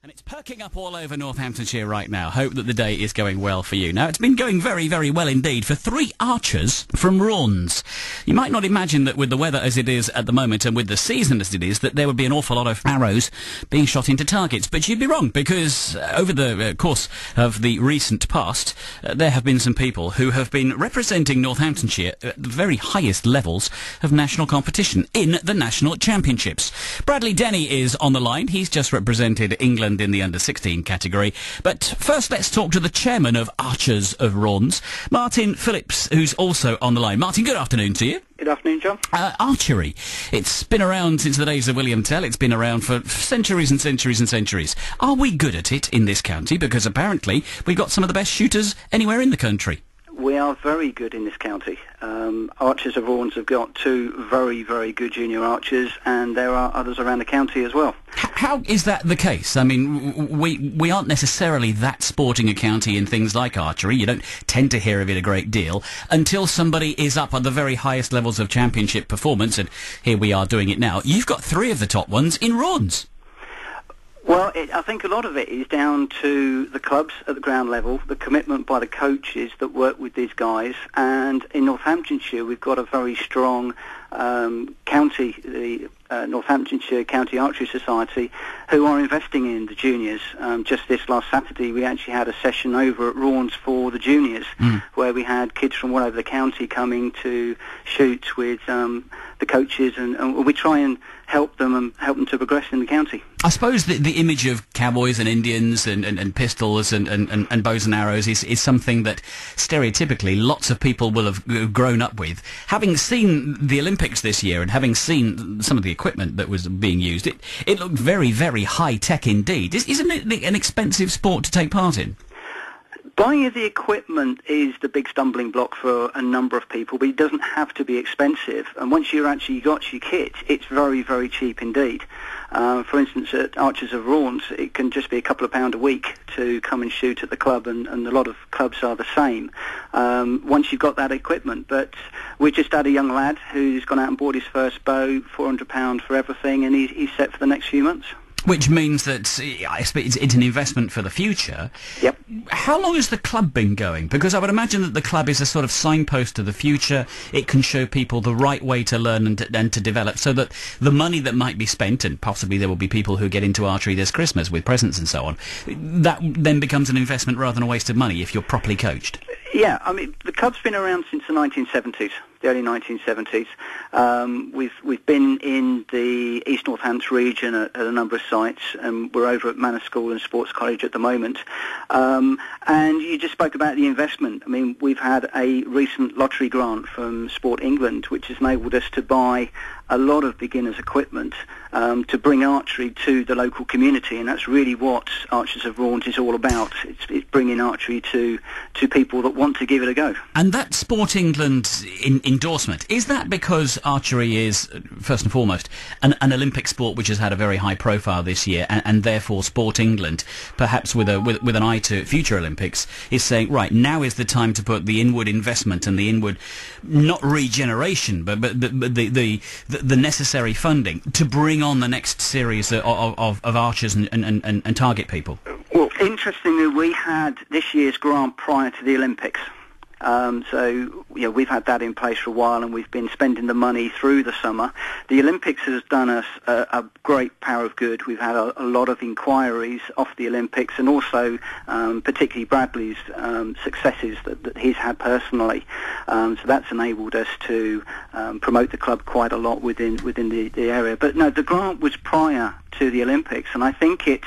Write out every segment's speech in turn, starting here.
And it's perking up all over Northamptonshire right now. Hope that the day is going well for you. Now, it's been going very, very well indeed for three archers from Raunds. You might not imagine that with the weather as it is at the moment and with the season as it is, that there would be an awful lot of arrows being shot into targets. But you'd be wrong, because over the course of the recent past, there have been some people who have been representing Northamptonshire at the very highest levels of national competition in the National Championships. Bradley Denny is on the line. He's just represented England in the under-16 category. But first, let's talk to the chairman of Archers of Raunds, Martyn Phillips, who's also on the line. Martyn, good afternoon to you. Good afternoon, John. Archery. It's been around since the days of William Tell. It's been around for centuries and centuries and centuries. Are we good at it in this county? Because apparently we've got some of the best shooters anywhere in the country. We are very good in this county. Archers of Raunds have got two very, very good junior archers, and there are others around the county as well. How is that the case? I mean, we aren't necessarily that sporting a county in things like archery. You don't tend to hear of it a great deal until somebody is up at the very highest levels of championship performance, and here we are doing it now. You've got three of the top ones in Raunds. Well, I think a lot of it is down to the clubs at the ground level, the commitment by the coaches that work with these guys, and in Northamptonshire we've got a very strong county, the Northamptonshire County Archery Society, who are investing in the juniors. Just this last Saturday we actually had a session over at Raunds for the juniors, where we had kids from all over the county coming to shoot with the coaches, and we try and help them to progress in the county. I suppose the image of cowboys and Indians and pistols and bows and arrows is something that stereotypically lots of people will have grown up with. Having seen the Olympics this year and having seen some of the equipment that was being used, it looked very, very high-tech indeed. Isn't it an expensive sport to take part in? Buying the equipment is the big stumbling block for a number of people, but it doesn't have to be expensive. And once you're actually got your kit, it's very, very cheap indeed. For instance, at Archers of Raunds, it can just be a couple of £1 a week to come and shoot at the club, and a lot of clubs are the same once you've got that equipment. But we just had a young lad who's gone out and bought his first bow, £400 for everything, and he's set for the next few months. Which means that it's an investment for the future. Yep. How long has the club been going? Because I would imagine that the club is a sort of signpost to the future. It can show people the right way to learn and to develop, so that the money that might be spent, and possibly there will be people who get into archery this Christmas with presents and so on, that then becomes an investment rather than a waste of money if you're properly coached. Yeah, I mean, the club's been around since the 1970s, the early 1970s. We've been in the East Northants region at a number of sites, and we're over at Manor School and Sports College at the moment. And you just spoke about the investment. I mean, we've had a recent lottery grant from Sport England, which has enabled us to buy a lot of beginners' equipment to bring archery to the local community, and that's really what Archers of Raunds is all about. It's bringing archery to people that want to give it a go. And that Sport England endorsement, is that because archery is, first and foremost, an Olympic sport which has had a very high profile this year, and therefore Sport England, perhaps with an eye to future Olympics, is saying, right, now is the time to put the inward investment and the inward, not regeneration, but the necessary funding to bring on the next series of archers and target people? Well, interestingly, we had this year's grant prior to the Olympics. So, we've had that in place for a while, and we've been spending the money through the summer. The Olympics has done us a great power of good. We've had a lot of inquiries off the Olympics, and also particularly Bradley's successes that he's had personally. So that's enabled us to promote the club quite a lot within the area. But no, the grant was prior to the Olympics, and I think it's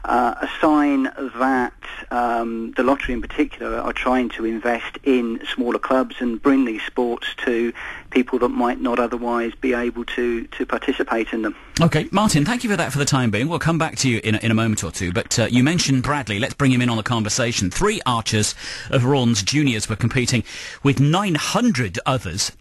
a sign that the lottery in particular are trying to invest in smaller clubs and bring these sports to people that might not otherwise be able to participate in them. OK, Martyn, thank you for that for the time being. We'll come back to you in a moment or two, but you mentioned Bradley. Let's bring him in on the conversation. Three Archers of Raunds juniors were competing with 900 others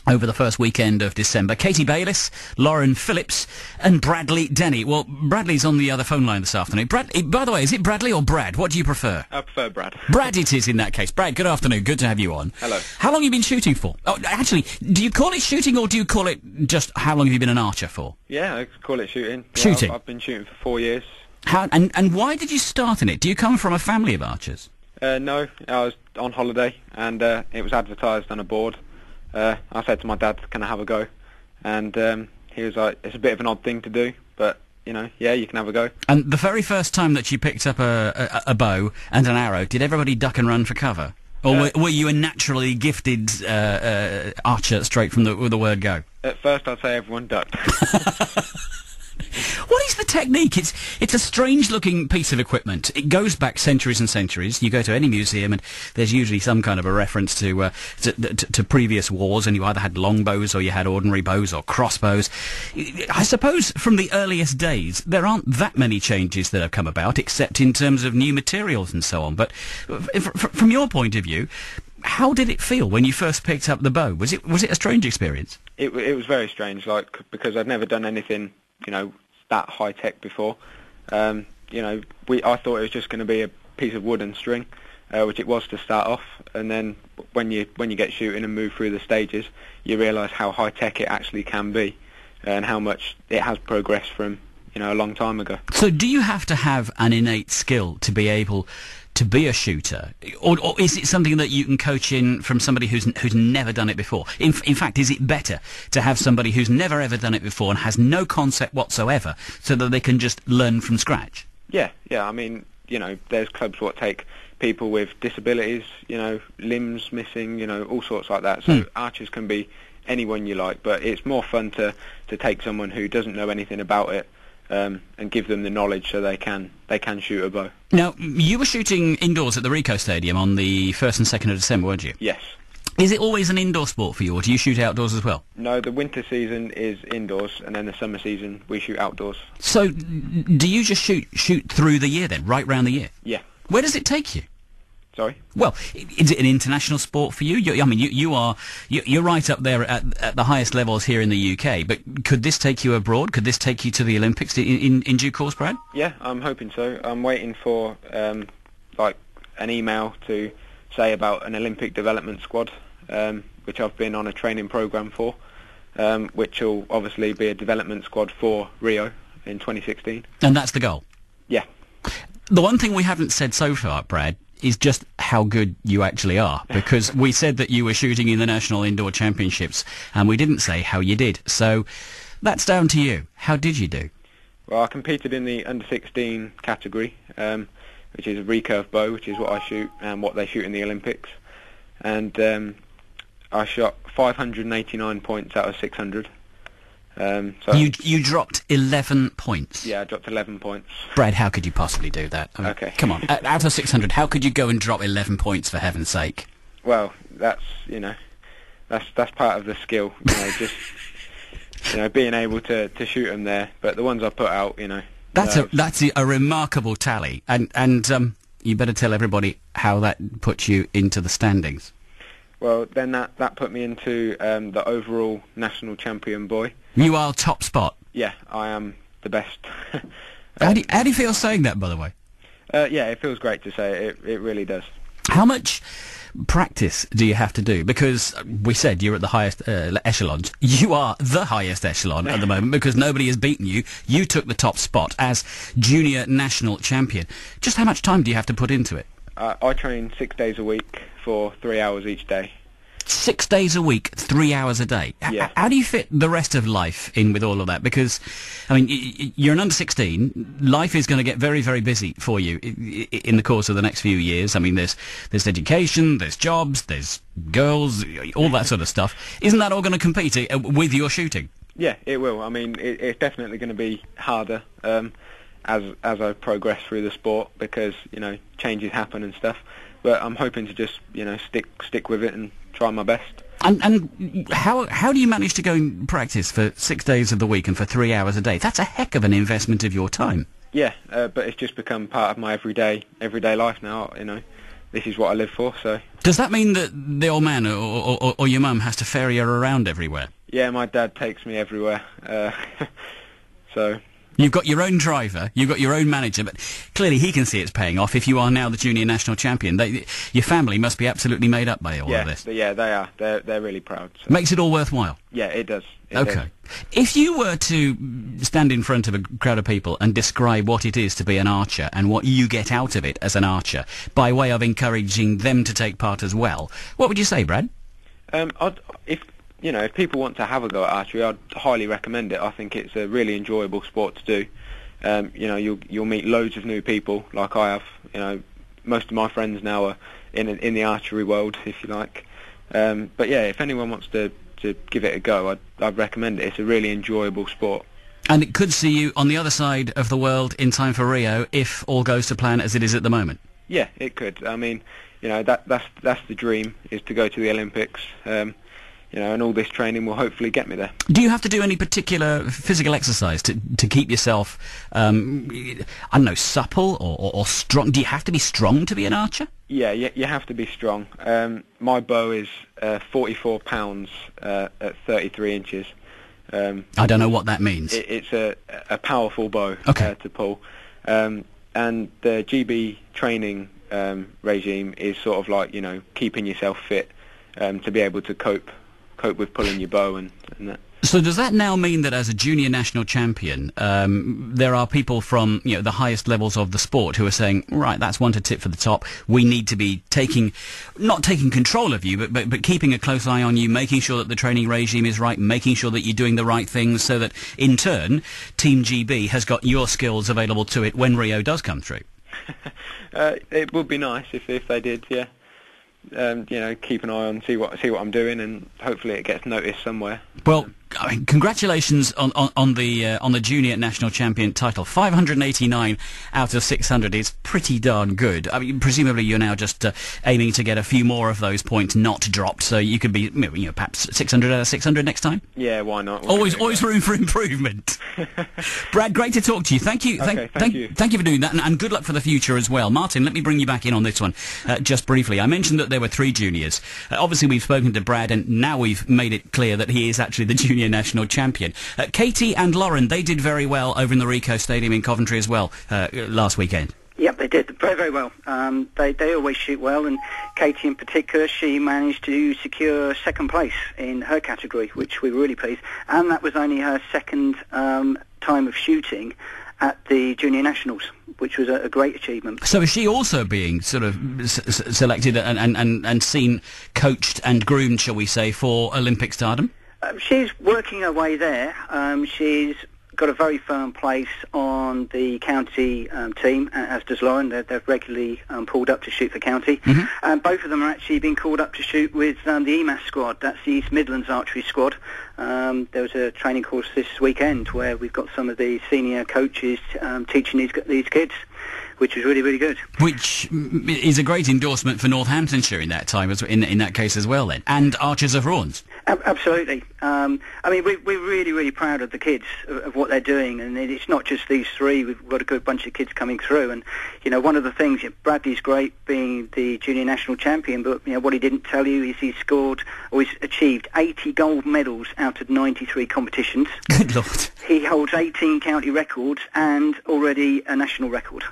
over the first weekend of December. Katie Bayliss, Lauren Phillips and Bradley Denny. Well, Bradley's on the other phone line this afternoon. By the way, is it Bradley or Brad? What do you prefer? I prefer Brad. Brad it is in that case. Brad, good afternoon. Good to have you on. Hello. How long have you been shooting for? Oh, actually, do you call it shooting or do you call it just how long have you been an archer for? Yeah, I call it shooting. Shooting? I've been shooting for 4 years. And why did you start in it? Do you come from a family of archers? No, I was on holiday and it was advertised on a board. I said to my dad, can I have a go? And he was like, it's a bit of an odd thing to do, but, yeah, you can have a go. And the very first time that you picked up a bow and an arrow, did everybody duck and run for cover? Or were you a naturally gifted archer straight from the word go? At first I'd say everyone ducked. What is the technique? It's a strange-looking piece of equipment. It goes back centuries and centuries. You go to any museum, and there's usually some kind of a reference to previous wars, and you either had longbows or you had ordinary bows or crossbows. I suppose from the earliest days, there aren't that many changes that have come about, except in terms of new materials and so on. But from your point of view, how did it feel when you first picked up the bow? Was it a strange experience? It was very strange, because I'd never done anything, that high tech before. I thought it was just going to be a piece of wood and string, which it was to start off. And then when you get shooting and move through the stages, you realise how high tech it actually can be, and how much it has progressed from a long time ago. So, do you have to have an innate skill to be able to be a shooter, or is it something that you can coach in from somebody who's never done it before? In fact, is it better to have somebody who's never ever done it before and has no concept whatsoever, so that they can just learn from scratch? Yeah. I mean, there's clubs what take people with disabilities, limbs missing, all sorts like that. So archers can be anyone you like, but it's more fun to take someone who doesn't know anything about it. And give them the knowledge so they can shoot a bow. Now, you were shooting indoors at the Ricoh Stadium on the 1st and 2nd of December, weren't you? Yes. Is it always an indoor sport for you, or do you shoot outdoors as well? No, the winter season is indoors, and then the summer season we shoot outdoors. So, do you just shoot through the year then, right round the year? Yeah. Where does it take you? Sorry? Well, is it an international sport for you? You're right up there at the highest levels here in the UK, but could this take you abroad? Could this take you to the Olympics in due course, Brad? Yeah, I'm hoping so. I'm waiting for an email to say about an Olympic development squad, which I've been on a training programme for, which will obviously be a development squad for Rio in 2016. And that's the goal? Yeah. The one thing we haven't said so far, Brad, is just how good you actually are, because we said that you were shooting in the National Indoor Championships, and we didn't say how you did. So that's down to you. How did you do? Well, I competed in the under-16 category, which is a recurve bow, which is what I shoot and what they shoot in the Olympics. And I shot 589 points out of 600. So you dropped 11 points. Yeah, I dropped 11 points. Brad, how could you possibly do that? I mean, okay. Come on, out of 600, how could you go and drop 11 points, for heaven's sake? Well, that's part of the skill, just being able to shoot them there. But the ones I put out, That's a remarkable tally, and you better tell everybody how that puts you into the standings. Well, then that put me into the overall national champion boy. You are top spot. Yeah, I am the best. How do you feel saying that, by the way? Yeah, it feels great to say it. It really does. How much practice do you have to do? Because we said you're at the highest echelons. You are the highest echelon at the moment, because nobody has beaten you. You took the top spot as junior national champion. Just how much time do you have to put into it? I train 6 days a week for 3 hours each day. 6 days a week, 3 hours a day. Yeah. How do you fit the rest of life in with all of that? Because, I mean, you're an under-16. Life is going to get very, very busy for you in the course of the next few years. I mean, there's education, there's jobs, there's girls, all that sort of stuff. Isn't that all going to compete with your shooting? Yeah, it will. I mean, it's definitely going to be harder as I progress through the sport, because changes happen and stuff. But I'm hoping to just stick with it and try my best. And how do you manage to go and practice for 6 days of the week and for 3 hours a day? That's a heck of an investment of your time. Yeah, but it's just become part of my everyday life now. This is what I live for. So does that mean that the old man or your mum has to ferry you around everywhere? Yeah, my dad takes me everywhere. So You've got your own driver, you've got your own manager, but clearly he can see it's paying off if you are now the junior national champion. Your family must be absolutely made up by all of this. Yeah, they are. They're really proud. So. Makes it all worthwhile. Yeah, it does. Okay. If you were to stand in front of a crowd of people and describe what it is to be an archer and what you get out of it as an archer, by way of encouraging them to take part as well, what would you say, Brad? If people want to have a go at archery, I'd highly recommend it. I think it's a really enjoyable sport to do. You'll meet loads of new people, like I have. Most of my friends now are in the archery world, if you like. But yeah, if anyone wants to give it a go, I'd recommend it. It's a really enjoyable sport. And it could see you on the other side of the world in time for Rio, if all goes to plan as it is at the moment. Yeah, it could. I mean, that's the dream, is to go to the Olympics. And all this training will hopefully get me there. Do you have to do any particular physical exercise to keep yourself, supple or strong? Do you have to be strong to be an archer? Yeah, you have to be strong. My bow is 44 pounds at 33 inches. I don't know what that means. It's a powerful bow to pull. And the GB training regime is sort of like, keeping yourself fit to be able to cope with pulling your bow and that. So does that now mean that as a junior national champion, there are people from the highest levels of the sport who are saying, right, that's one to tip for the top. We need to be not taking control of you, but keeping a close eye on you, making sure that the training regime is right, making sure that you're doing the right things, so that in turn, Team GB has got your skills available to it when Rio does come through. It would be nice if they did, yeah. Keep an eye on, see what I'm doing, and hopefully it gets noticed somewhere. Well, congratulations on the junior national champion title. 589 out of 600 is pretty darn good. I mean, presumably you're now just aiming to get a few more of those points not dropped, so you could be, perhaps 600 out of 600 next time. Yeah, why not? Always room for improvement. Brad, great to talk to you. Thank you. Thank you for doing that, and good luck for the future as well. Martyn, let me bring you back in on this one just briefly. I mentioned that there were 3 juniors. Obviously, we've spoken to Brad, and now we've made it clear that he is actually the junior national champion. Katie and Lauren, they did very well over in the Ricoh Stadium in Coventry as well last weekend. Yep, they did very, very well. They always shoot well, and Katie in particular, she managed to secure second place in her category, which we were really pleased. And that was only her second time of shooting at the Junior Nationals, which was a great achievement. So is she also being sort of selected and seen, coached and groomed, shall we say, for Olympic stardom? She's working her way there. She's got a very firm place on the county team, as does Lauren. They're regularly pulled up to shoot for county. Mm-hmm. And both of them are actually being called up to shoot with the EMAS squad. That's the East Midlands Archery squad. There was a training course this weekend where we've got some of the senior coaches teaching these kids, which was really, really good. Which is a great endorsement for Northamptonshire in that time, in that case as well, then. And Archers of Rawns. Absolutely. I mean, we're really, really proud of the kids, of what they're doing, and it's not just these 3. We've got a good bunch of kids coming through, and one of the things, Bradley's great being the junior national champion, but what he didn't tell you is he's achieved 80 gold medals out of 93 competitions. Good Lord. He holds 18 county records and already a national record.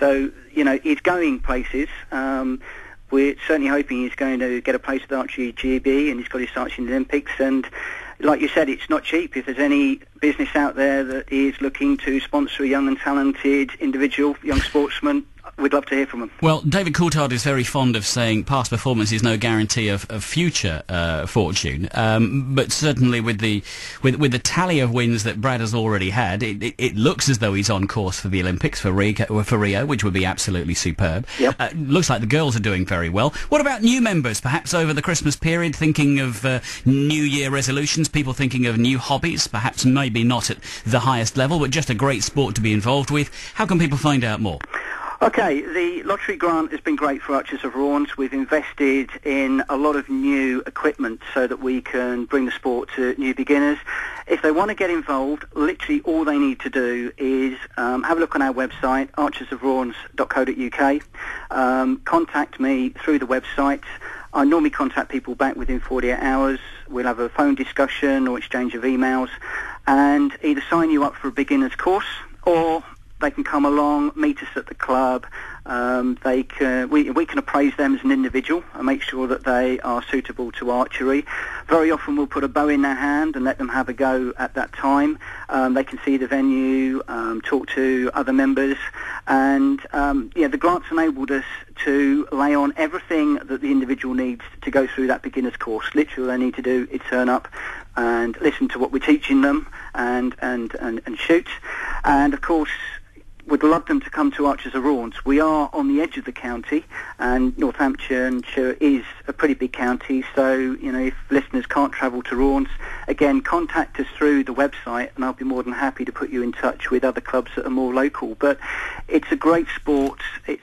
So, he's going places. We're certainly hoping he's going to get a place at Archery GB, and he's got his sights in the Olympics. And like you said, it's not cheap. If there's any business out there that is looking to sponsor a young and talented individual, young sportsman, we'd love to hear from them. Well, David Coulthard is very fond of saying past performance is no guarantee of future fortune, but certainly with the tally of wins that Brad has already had, it looks as though he's on course for the Olympics, for Rio, which would be absolutely superb. Yep. Looks like the girls are doing very well. What about new members, perhaps over the Christmas period, thinking of New Year resolutions, people thinking of new hobbies, perhaps maybe not at the highest level, but just a great sport to be involved with? How can people find out more? Okay, the lottery grant has been great for Archers of Rawns. We've invested in a lot of new equipment so that we can bring the sport to new beginners. If they want to get involved, literally all they need to do is have a look on our website, archersofrawns.co.uk. Contact me through the website. I normally contact people back within 48 hours. We'll have a phone discussion or exchange of emails. and either sign you up for a beginner's course, or they can come along, meet us at the club. We can appraise them as an individual and make sure that they are suitable to archery. Very often we'll put a bow in their hand and let them have a go at that time. They can see the venue, talk to other members, and the grant's enabled us to lay on everything that the individual needs to go through that beginner's course. Literally, all they need to do is turn up and listen to what we're teaching them and shoot. And of course, we'd love them to come to Archers of Raunds. We are on the edge of the county, and Northamptonshire is a pretty big county, so, if listeners can't travel to Raunds, again, contact us through the website, and I'll be more than happy to put you in touch with other clubs that are more local. But it's a great sport, it's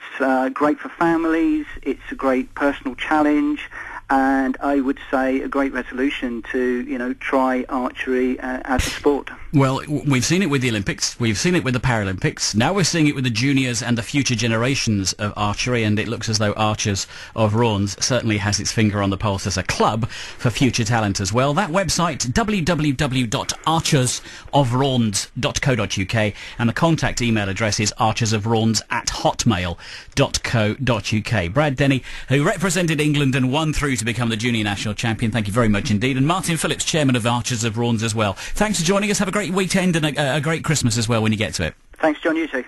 great for families, it's a great personal challenge, and I would say a great resolution to, try archery as a sport. Well, we've seen it with the Olympics, we've seen it with the Paralympics, now we're seeing it with the juniors and the future generations of archery, and it looks as though Archers of Raunds certainly has its finger on the pulse as a club for future talent as well. That website, www.archersofraunds.co.uk, and the contact email address is archersofraunds@hotmail.co.uk. Brad Denny, who represented England and won through to become the Junior National Champion, thank you very much indeed. And Martyn Phillips, chairman of Archers of Raunds as well. Thanks for joining us. Have a great weekend and a great Christmas as well when you get to it. Thanks, John. You too.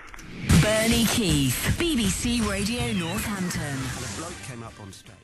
Bernie Keith, BBC Radio Northampton. And a bloke came up on stage.